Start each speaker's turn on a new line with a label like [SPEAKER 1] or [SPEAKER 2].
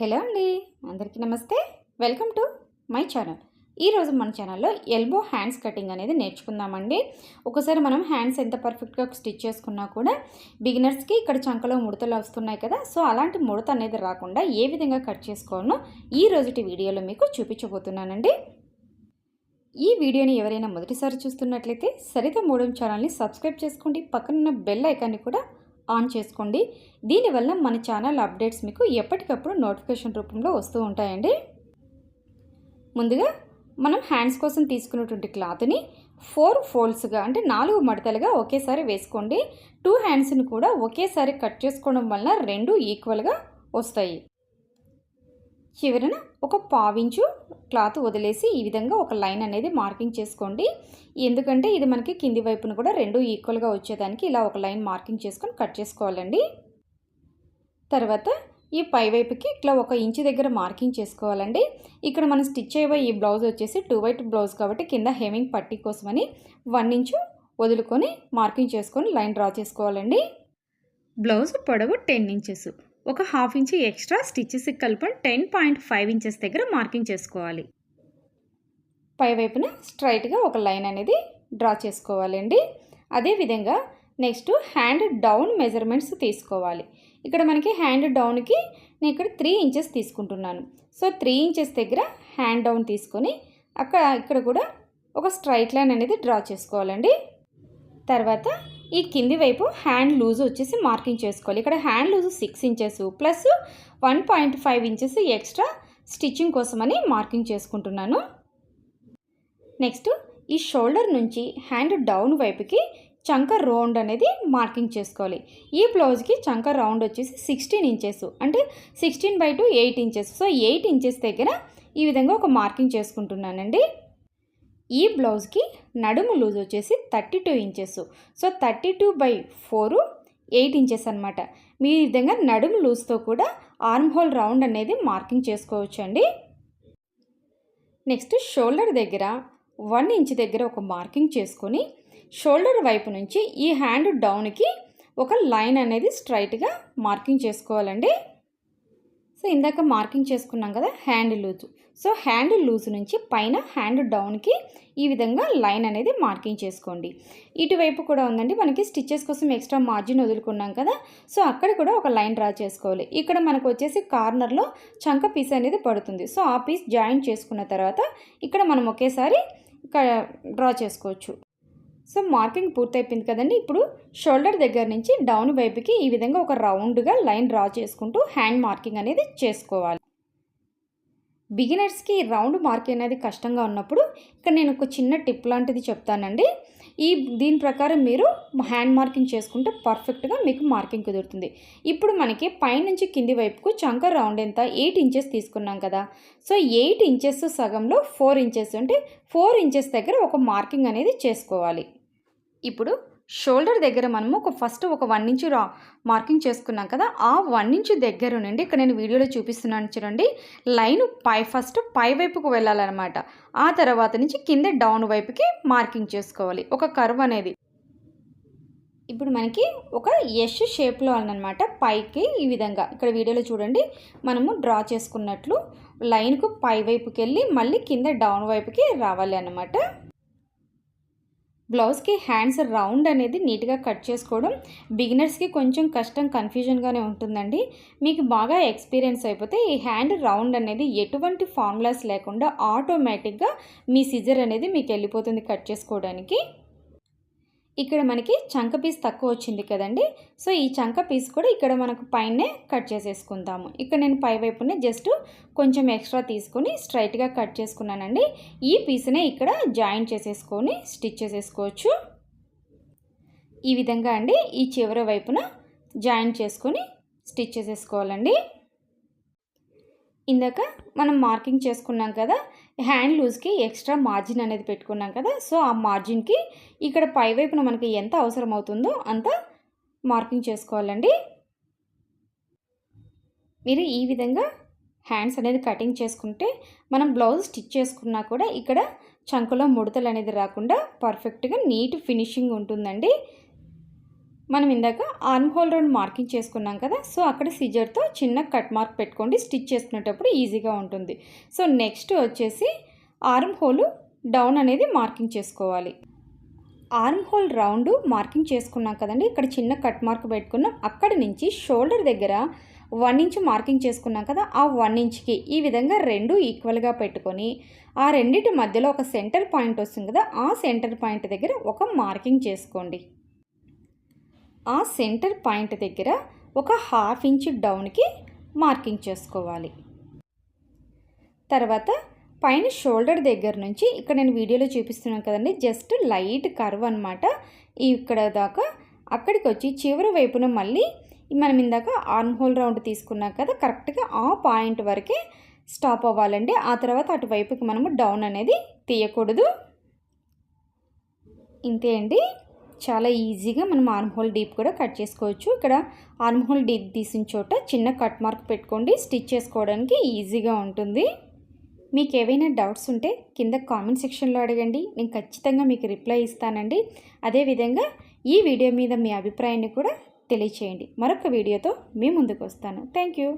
[SPEAKER 1] Hello అండి, అందరికీ నమస్తే. Welcome to my channel. ఈరోజు మన ఛానల్లో ఎల్బో హ్యాండ్స్ కటింగ్ అనేది నేర్చుకుందామండి. ఒకసారి మనం హ్యాండ్స్ ఎంత పర్ఫెక్ట్గా స్టిచ్ చేసుకున్నా కూడా బిగినర్స్కి ఇక్కడ చంకలో ముడతలు వస్తున్నాయి కదా, సో అలాంటి ముడత అనేది రాకుండా ఏ విధంగా కట్ చేసుకోవాలో ఈ రోజుటి వీడియోలో మీకు చూపించబోతున్నానండి. ఈ వీడియోని ఎవరైనా మొదటిసారి చూస్తున్నట్లయితే సరిత మోడమ్ ఛానల్ని సబ్స్క్రైబ్ చేసుకోండి, పక్కనున్న బెల్ ఐకాన్ని కూడా ఆన్ చేసుకోండి. దీనివల్ల మన ఛానల్ అప్డేట్స్ మీకు ఎప్పటికప్పుడు నోటిఫికేషన్ రూపంలో వస్తూ ఉంటాయండి. ముందుగా మనం హ్యాండ్స్ కోసం తీసుకున్నటువంటి క్లాత్ని 4 ఫోల్డ్స్గా అంటే 4 మడతలుగా ఒకేసారి వేసుకోండి. 2 హ్యాండ్స్ని కూడా ఒకేసారి కట్ చేసుకోవడం వల్ల 2 ఈక్వల్గా వస్తాయి. చివరన ఒక 1/4 ఇంచు క్లాత్ వదిలేసి ఈ విధంగా ఒక లైన్ అనేది మార్కింగ్ చేసుకోండి. ఎందుకంటే ఇది మనకి కింది వైపున కూడా 2 ఈక్వల్గా వచ్చేదానికి ఇలా ఒక లైన్ మార్కింగ్ చేసుకొని కట్ చేసుకోవాలండి. తర్వాత ఈ పై వైపుకి ఇట్లా 1 ఇంచు దగ్గర మార్కింగ్ చేసుకోవాలండి. ఇక్కడ మనం స్టిచ్ చేయబోయే ఈ బ్లౌజ్ వచ్చేసి 2 వైట్ బ్లౌజ్ కాబట్టి కింద హెమింగ్ పట్టీ కోసమని 1 ఇంచు వదులుకొని మార్కింగ్ చేసుకొని లైన్ డ్రా చేసుకోవాలండి. బ్లౌజ్ పొడవు 10 ఇంచెస్, ఒక 1/2 ఇంచు ఎక్స్ట్రా స్టిచెస్ కలిపి 10.5 ఇంచెస్ దగ్గర మార్కింగ్ చేసుకోవాలి. పై వైపున స్ట్రైట్గా ఒక లైన్ అనేది డ్రా చేసుకోవాలండి. అదేవిధంగా నెక్స్ట్ హ్యాండ్ డౌన్ మెజర్మెంట్స్ తీసుకోవాలి. ఇక్కడ మనకి హ్యాండ్ డౌన్కి నేను ఇక్కడ 3 ఇంచెస్ తీసుకుంటున్నాను. సో 3 ఇంచెస్ దగ్గర హ్యాండ్ డౌన్ తీసుకొని ఇక్కడ కూడా ఒక స్ట్రైట్ లైన్ అనేది డ్రా చేసుకోవాలండి. తర్వాత ఈ కింది వైపు హ్యాండ్ లూజ్ వచ్చేసి మార్కింగ్ చేసుకోవాలి. ఇక్కడ hand loose 6 inches plus 1.5 inches extra stitching కోసమని మార్కింగ్ చేసుకుంటున్నాను. నెక్స్ట్ ఈ షోల్డర్ నుంచి హ్యాండ్ డౌన్ వైపుకి చంక రౌండ్ అనేది మార్కింగ్ చేసుకోవాలి. ఈ బ్లౌజ్కి చంక రౌండ్ వచ్చేసి 16 ఇంచెస్ అంటే 16/2 8 ఇంచెస్. సో 8 ఇంచెస్ దగ్గర ఈ విధంగా ఒక మార్కింగ్ చేసుకుంటున్నానండి. ఈ బ్లౌజ్కి నడుము లూజ్ వచ్చేసి 32 ఇంచెస్. సో 32/4 8 ఇంచెస్ అనమాట. మీ విధంగా నడుము లూజ్తో కూడా ఆర్మ్ హోల్ రౌండ్ అనేది మార్కింగ్ చేసుకోవచ్చు అండి. నెక్స్ట్ షోల్డర్ దగ్గర 1 ఇంచ్ దగ్గర ఒక మార్కింగ్ చేసుకొని షోల్డర్ వైపు నుంచి ఈ హ్యాండ్ డౌన్కి ఒక లైన్ అనేది స్ట్రైట్గా మార్కింగ్ చేసుకోవాలండి. సో ఇందాక మార్కింగ్ చేసుకున్నాం కదా hand loose. So hand loose నుంచి పైన హ్యాండ్ డౌన్కి ఈ విధంగా లైన్ అనేది మార్కింగ్ చేసుకోండి. ఇటువైపు కూడా ఉందండి, మనకి స్టిచెస్ కోసం ఎక్స్ట్రా మార్జిన్ వదులుకున్నాం కదా, సో అక్కడ కూడా ఒక లైన్ డ్రా చేసుకోవాలి. ఇక్కడ మనకు వచ్చేసి కార్నర్లో చంక పీస్ అనేది పడుతుంది. సో ఆ పీస్ జాయిన్ చేసుకున్న తర్వాత ఇక్కడ మనం ఒకేసారి డ్రా చేసుకోవచ్చు. సో మార్కింగ్ పూర్తయిపోయింది కదండి. ఇప్పుడు షోల్డర్ దగ్గర నుంచి డౌన్ వైపుకి ఈ విధంగా ఒక రౌండ్గా లైన్ డ్రా చేసుకుంటూ హ్యాండ్ మార్కింగ్ అనేది చేసుకోవాలి. బిగినర్స్కి రౌండ్ మార్కింగ్ అనేది కష్టంగా ఉన్నప్పుడు ఇక్కడ నేను ఒక చిన్న టిప్ లాంటిది చెప్తానండి. దీని ప్రకారం మీరు హ్యాండ్ మార్కింగ్ చేసుకుంటే పర్ఫెక్ట్గా మీకు మార్కింగ్ కుదురుతుంది. ఇప్పుడు మనకి పైనుంచి కింది వైపుకు చంక రౌండ్ ఎంత 8 ఇంచెస్ తీసుకున్నాం కదా, సో 8 ఇంచెస్ సగంలో 4 ఇంచెస్ అంటే 4 ఇంచెస్ దగ్గర ఒక మార్కింగ్ అనేది చేసుకోవాలి. ఇప్పుడు షోల్డర్ దగ్గర మనము ఫస్ట్ ఒక 1 ఇంచు మార్కింగ్ చేసుకున్నాం కదా, ఆ 1 ఇంచు దగ్గర నుండి ఇక్కడ నేను వీడియోలో చూపిస్తున్నాను చూడండి, లైన్ ఫస్ట్ పై వైపుకు వెళ్ళాలన్నమాట. ఆ తర్వాత నుంచి కింద డౌన్ వైపుకి మార్కింగ్ చేసుకోవాలి ఒక కర్వ్ అనేది. ఇప్పుడు మనకి ఒక ఎస్ షేప్లో అన్నమాట పైకి ఈ విధంగా ఇక్కడ వీడియోలో చూడండి మనము డ్రా చేసుకున్నట్లు లైన్కు పై వైపుకి వెళ్ళి మళ్ళీ కింద డౌన్ వైపుకి రావాలి అన్నమాట. బ్లౌజ్కి హ్యాండ్స్ రౌండ్ అనేది నీట్గా కట్ చేసుకోవడం బిగినర్స్కి కొంచెం కష్టం, కన్ఫ్యూజన్గానే ఉంటుందండి. మీకు బాగా ఎక్స్పీరియన్స్ అయిపోతే ఈ హ్యాండ్ రౌండ్ అనేది ఎటువంటి ఫార్ములాస్ లేకుండా ఆటోమేటిక్గా మీ సిజర్ అనేది మీకు వెళ్ళిపోతుంది కట్ చేసుకోవడానికి. ఇక్కడ మనకి చంక పీస్ తక్కువ వచ్చింది కదండి, సో ఈ చంక పీస్ కూడా ఇక్కడ మనకు పైనే కట్ చేసేసుకుందాము. ఇక్కడ నేను పై వైపునే జస్ట్ కొంచెం ఎక్స్ట్రా తీసుకొని స్ట్రైట్గా కట్ చేసుకున్నానండి. ఈ పీస్నే ఇక్కడ జాయిన్ చేసేసుకొని స్టిచ్ చేసేసుకోవచ్చు. ఈ విధంగా అండి ఈ చివరి వైపున జాయిన్ చేసుకొని స్టిచ్ చేసేసుకోవాలండి. ఇందాక మనం మార్కింగ్ చేసుకున్నాం కదా, హ్యాండ్ లూజ్కి ఎక్స్ట్రా మార్జిన్ అనేది పెట్టుకున్నాం కదా, సో ఆ మార్జిన్కి ఇక్కడ పై వైపున మనకి ఎంత అవసరం అవుతుందో అంత మార్కింగ్ చేసుకోవాలండి. మీరు ఈ విధంగా హ్యాండ్స్ అనేది కటింగ్ చేసుకుంటే మనం బ్లౌజ్ స్టిచ్ చేసుకున్నా కూడా ఇక్కడ చంకలో ముడతలు అనేది రాకుండా పర్ఫెక్ట్గా నీట్ ఫినిషింగ్ ఉంటుందండి. మనం ఇందాక ఆర్మ్ హోల్ రౌండ్ మార్కింగ్ చేసుకున్నాం కదా, సో అక్కడ సిజర్తో చిన్న కట్ మార్క్ పెట్టుకోండి, స్టిచ్ చేసుకునేటప్పుడు ఈజీగా ఉంటుంది. సో నెక్స్ట్ వచ్చేసి ఆర్మ్ హోల్ డౌన్ అనేది మార్కింగ్ చేసుకోవాలి. ఆర్మ్ హోల్ రౌండ్ మార్కింగ్ చేసుకున్నాం కదండి, ఇక్కడ చిన్న కట్ మార్క్ పెట్టుకున్నాం. అక్కడి నుంచి షోల్డర్ దగ్గర 1 ఇంచ్ మార్కింగ్ చేసుకున్నాం కదా, ఆ 1 ఇంచ్కి ఈ విధంగా రెండు ఈక్వల్గా పెట్టుకొని ఆ రెండింటి మధ్యలో ఒక సెంటర్ పాయింట్ వస్తుంది కదా, ఆ సెంటర్ పాయింట్ దగ్గర ఒక మార్కింగ్ చేసుకోండి. ఆ సెంటర్ పాయింట్ దగ్గర ఒక 1/2 ఇంచ్ డౌన్కి మార్కింగ్ చేసుకోవాలి. తర్వాత పైన షోల్డర్ దగ్గర నుంచి ఇక్కడ నేను వీడియోలో చూపిస్తున్నాను కదండి, జస్ట్ లైట్ కర్వ్ అనమాట, ఇక్కడ దాకా అక్కడికి వచ్చి చివరి వైపున మళ్ళీ మనం ఇందాక ఆర్మ్ హోల్ రౌండ్ తీసుకున్నాం కదా, కరెక్ట్గా ఆ పాయింట్ వరకే స్టాప్ అవ్వాలండి. ఆ తర్వాత అటువైపుకి మనము డౌన్ అనేది తీయకూడదు. ఇంతే అండి, చాలా ఈజీగా మనం ఆర్మ్ హోల్ డీప్ కూడా కట్ చేసుకోవచ్చు. ఇక్కడ ఆర్మ్ హోల్ డీప్ తీసిన చోట చిన్న కట్ మార్క్ పెట్టుకోండి, స్టిచ్ చేసుకోవడానికి ఈజీగా ఉంటుంది. మీకు ఏవైనా డౌట్స్ ఉంటే కింద కామెంట్ సెక్షన్లో అడగండి, నేను ఖచ్చితంగా మీకు రిప్లై ఇస్తానండి. అదేవిధంగా ఈ వీడియో మీద మీ అభిప్రాయాన్ని కూడా తెలియచేయండి. మరొక వీడియోతో మీ ముందుకు వస్తాను. Thank you.